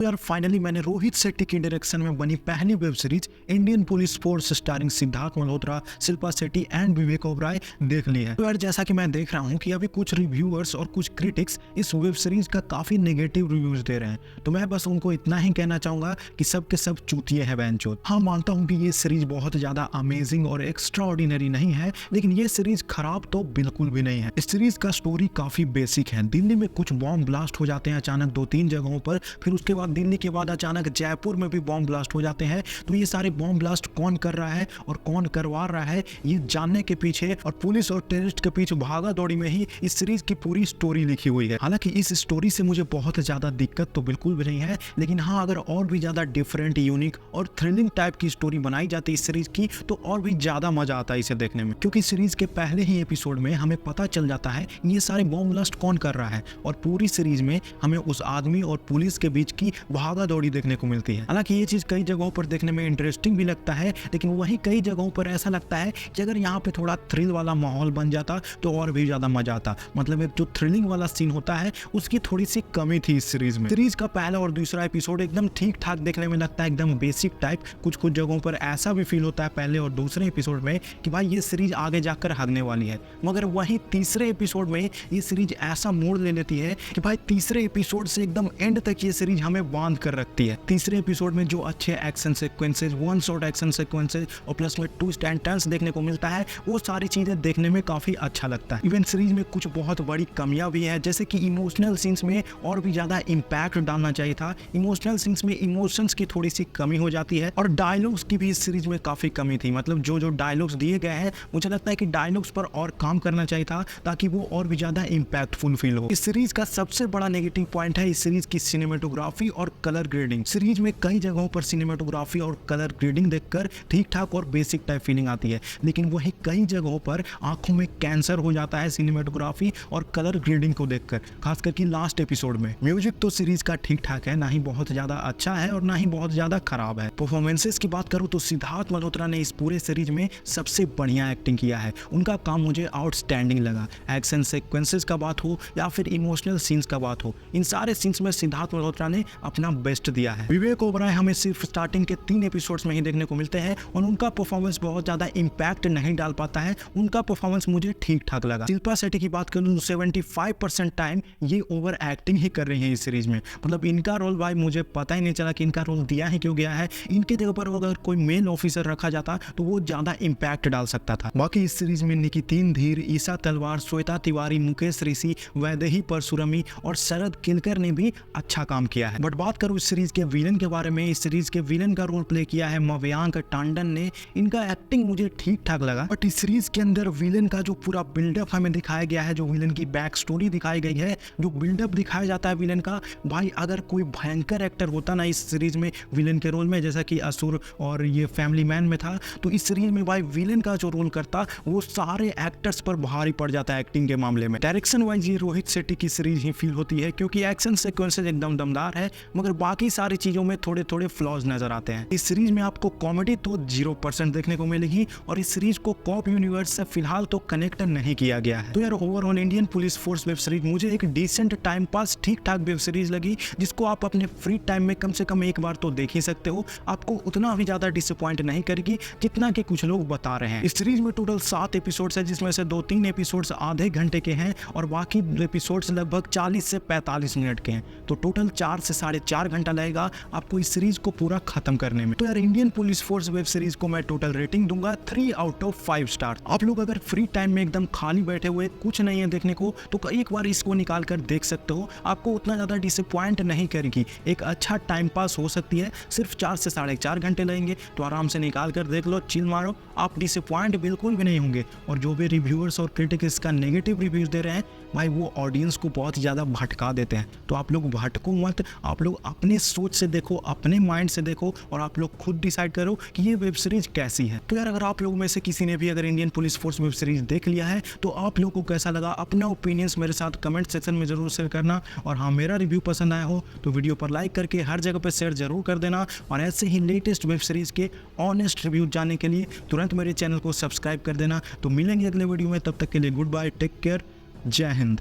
तो यार फाइनली मैंने रोहित शेट्टी की डायरेक्शन में बनी पहली web series Indian police force starring Siddharth Malhotra, Shilpa Shetty and Vivek Oberoi देख ली है। तो यार जैसा कि मैं देख रहा हूँ कि अभी कुछ रिव्यूअर्स और कुछ क्रिटिक्स इस वेब सीरीज का काफी नेगेटिव रिव्यूज दे रहे हैं, तो मैं बस उनको इतना ही कहना चाहूंगा कि सब के सब चूतिए हैं बैंचोद। हाँ, मानता हूँ कि ये सीरीज बहुत ज्यादा अमेजिंग और एक्स्ट्रा ऑर्डिनरी नहीं है, लेकिन ये सीरीज खराब तो बिल्कुल भी नहीं है। इस सीरीज का स्टोरी काफी बेसिक है। दिल्ली में कुछ बॉम्ब ब्लास्ट हो जाते हैं अचानक 2-3 जगहों पर, फिर उसके बाद दिल्ली के बाद अचानक जयपुर में भी बॉम्ब ब्लास्ट हो जाते हैं। तो ये सारे बॉम्ब ब्लास्ट कौन कर रहा है और कौन करवा रहा है, ये जानने के पीछे और पुलिस और टेररिस्ट के पीछे भागा दौड़ी में ही इस सीरीज की पूरी स्टोरी लिखी हुई है। हालांकि इस स्टोरी से मुझे बहुत ज्यादा दिक्कत तो बिल्कुल भी नहीं है, लेकिन हाँ, अगर और भी ज्यादा डिफरेंट, यूनिक और थ्रिलिंग टाइप की स्टोरी बनाई जाती है इस सीरीज की, तो और भी ज्यादा मजा आता है इसे देखने में। क्योंकि सीरीज के पहले ही एपिसोड में हमें पता चल जाता है ये सारे बॉम्ब ब्लास्ट कौन कर रहा है, और पूरी सीरीज में हमें उस आदमी और पुलिस के बीच की भागा दौड़ी देखने को मिलती है। हालांकि ये चीज कई जगहों पर देखने में इंटरेस्टिंग भी लगता है, लेकिन वहीं कई जगहों पर ऐसा लगता है कि अगर यहाँ पे थोड़ा थ्रिल वाला माहौल बन जाता तो और भी ज्यादा मजा आता। मतलब एक जो थ्रिलिंग वाला सीन होता है उसकी थोड़ी सी कमी थी इस सीरीज में। सीरीज का पहला और दूसरा एपिसोड एकदम ठीक ठाक देखने में लगता है, एकदम बेसिक टाइप। कुछ कुछ जगहों पर ऐसा भी फील होता है पहले और दूसरे एपिसोड में कि भाई ये सीरीज आगे जाकर हगने वाली है, मगर वहीं तीसरे एपिसोड में ये सीरीज ऐसा मोड़ ले लेती है कि भाई तीसरे एपिसोड से एकदम एंड तक ये सीरीज हमें बांध कर रखती है। तीसरे एपिसोड में जो अच्छे action sequences, one shot action sequences और प्लस में ट्विस्ट एंड टर्न्स देखने को मिलता है, वो सारी चीजें देखने में काफी अच्छा लगता है। इवन सीरीज में कुछ बहुत बड़ी कमियां भी है, जैसे कि इमोशनल सीन्स में और भी ज्यादा इम्पैक्ट डालना चाहिए था। इमोशनल सीन्स में इमोशंस की थोड़ी सी कमी हो जाती है, और डायलॉग्स की भी इस सीरीज में काफी कमी थी। मतलब जो डायलॉग्स दिए गए हैं, मुझे लगता है कि डायलॉग्स पर और काम करना चाहिए था ताकि वो और भी ज्यादा इम्पैक्टफुल फील हो। इस सीरीज का सबसे बड़ा नेगेटिव पॉइंट है इस सीरीज की सिनेमेटोग्राफी और कलर ग्रेडिंग। सीरीज में कई जगहों पर सिनेमेटोग्राफी और कलर ग्रेडिंग देखकर ठीक ठाक और बेसिक टाइप फीलिंग आती है, लेकिन वही कई जगहों पर आंखों में कैंसर हो जाता है सिनेमेटोग्राफी और कलर ग्रेडिंग को देखकर, खासकर कि लास्ट एपिसोड में। म्यूजिक तो सीरीज का ठीक ठाक है, ना ही बहुत ज्यादा अच्छा है और ना ही बहुत ज्यादा खराब है। परफॉर्मेंसेस की बात करूं तो सिद्धार्थ मल्होत्रा ने इस पूरे सीरीज में सबसे बढ़िया एक्टिंग किया है। उनका काम मुझे आउटस्टैंडिंग लगा। एक्शन सीक्वेंसेस का बात हो या फिर इमोशनल सीन्स का बात हो, इन सारे सीन्स में सिद्धार्थ मल्होत्रा ने अपना बेस्ट दिया है। विवेक ओबराय हमें सिर्फ स्टार्टिंग के 3 एपिसोड्स में ही देखने को मिलते हैं और उनका परफॉर्मेंस बहुत ज्यादा इम्पैक्ट नहीं डाल पाता है। उनका परफॉर्मेंस मुझे ठीक ठाक लगा। शिल्पा शेट्टी की बात करूं तो 75% टाइम ये ओवर एक्टिंग ही कर रही है इस सीरीज में। मतलब इनका रोल भाई मुझे पता ही नहीं चला कि इनका रोल दिया ही क्यों गया है। इनके जगह पर अगर कोई मेल ऑफिसर रखा जाता तो वो ज्यादा इम्पैक्ट डाल सकता था। बाकी इस सीरीज में निकितीन धीर, ईशा तलवार, श्वेता तिवारी, मुकेश ऋषि, वैदेही परशुरमी और शरद किलकर ने भी अच्छा काम किया है। बट बात करूं इस सीरीज के विलन के बारे में, इस सीरीज के विलन का रोल प्ले किया है मव्यांक टांडन ने। इनका एक्टिंग मुझे ठीक ठाक लगा, बट इस सीरीज के अंदर विलन का जो पूरा बिल्डअप हमें दिखाया गया है, जो विलन की बैक स्टोरी दिखाई गई है, जो बिल्डअप दिखाया जाता है विलन का, भाई अगर कोई भयंकर एक्टर होता ना इस सीरीज में विलन के रोल में, जैसा कि असुर और ये फैमिली मैन में था, तो इस सीरीज में भाई विलन का जो रोल करता वो सारे एक्टर्स पर भारी पड़ जाता है एक्टिंग के मामले में। डायरेक्शन वाइज ये रोहित शेट्टी की सीरीज ही फील होती है, क्योंकि एक्शन सीक्वेंसेस एकदम दमदार है, मगर बाकी सारी चीजों में थोड़े थोड़े फ्लॉज नजर आते हैं। इस सीरीज में आपको कॉमेडी तो 0% देखने को मिलेगी, और इस सीरीज को कॉप यूनिवर्स से फिलहाल तो कनेक्ट नहीं किया गया है। तो यार overall Indian police force web series मुझे एक डिसेंट टाइम पास, ठीक ठाक वेब सीरीज लगी, जिसको आप अपने फ्री टाइम में कम से कम एक बार तो देख ही सकते हो। आपको उतना भी ज्यादा डिसअपॉइंट नहीं करेगी जितना कि कुछ लोग बता रहे हैं। इस सीरीज में टोटल 7 एपिसोड्स है, जिसमें से 2-3 एपिसोड्स आधे घंटे के हैं और बाकी एपिसोड्स लगभग 40 से 45 मिनट के हैं। तो टोटल 4 से 4.5 घंटा लगेगा आपको इस सीरीज को पूरा खत्म करने में। तो यार Indian police force web series को मैं टोटल रेटिंग दूंगा 3 आउट ऑफ 5 स्टार। आप लोग अगर फ्री टाइम में एकदम खाली बैठे हुए, कुछ नहीं है देखने को, तो एक बार इसको निकाल कर देख सकते हो। आपको उतना ज्यादा डिसअपॉइंट नहीं करेगी, एक अच्छा टाइम पास हो सकती है। सिर्फ 4 से 4.5 घंटे लगेंगे, तो आराम से निकाल कर देख लो, चिल मारो, आप डिसअपॉइंट बिल्कुल भी नहीं होंगे। और जो भी रिव्यूअर्स और क्रिटिक्स इसका नेगेटिव रिव्यूज दे रहे हैं, भाई वो ऑडियंस को बहुत ज़्यादा भटका देते हैं। तो आप लोग भटको मत, आप लोग अपने सोच से देखो, अपने माइंड से देखो, और आप लोग खुद डिसाइड करो कि ये वेब सीरीज कैसी है। तो यार अगर आप लोगों में से किसी ने भी अगर Indian police force web series देख लिया है, तो आप लोगों को कैसा लगा, अपना ओपिनियंस मेरे साथ कमेंट सेक्शन में जरूर शेयर करना। और हाँ, मेरा रिव्यू पसंद आया हो तो वीडियो पर लाइक करके हर जगह पर शेयर जरूर कर देना। और ऐसे ही लेटेस्ट वेब सीरीज के ऑनेस्ट रिव्यू जानने के लिए तुरंत मेरे चैनल को सब्सक्राइब कर देना। तो मिलेंगे अगले वीडियो में, तब तक के लिए गुड बाय, टेक केयर, जय Hind.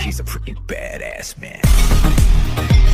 He's a freaking badass man.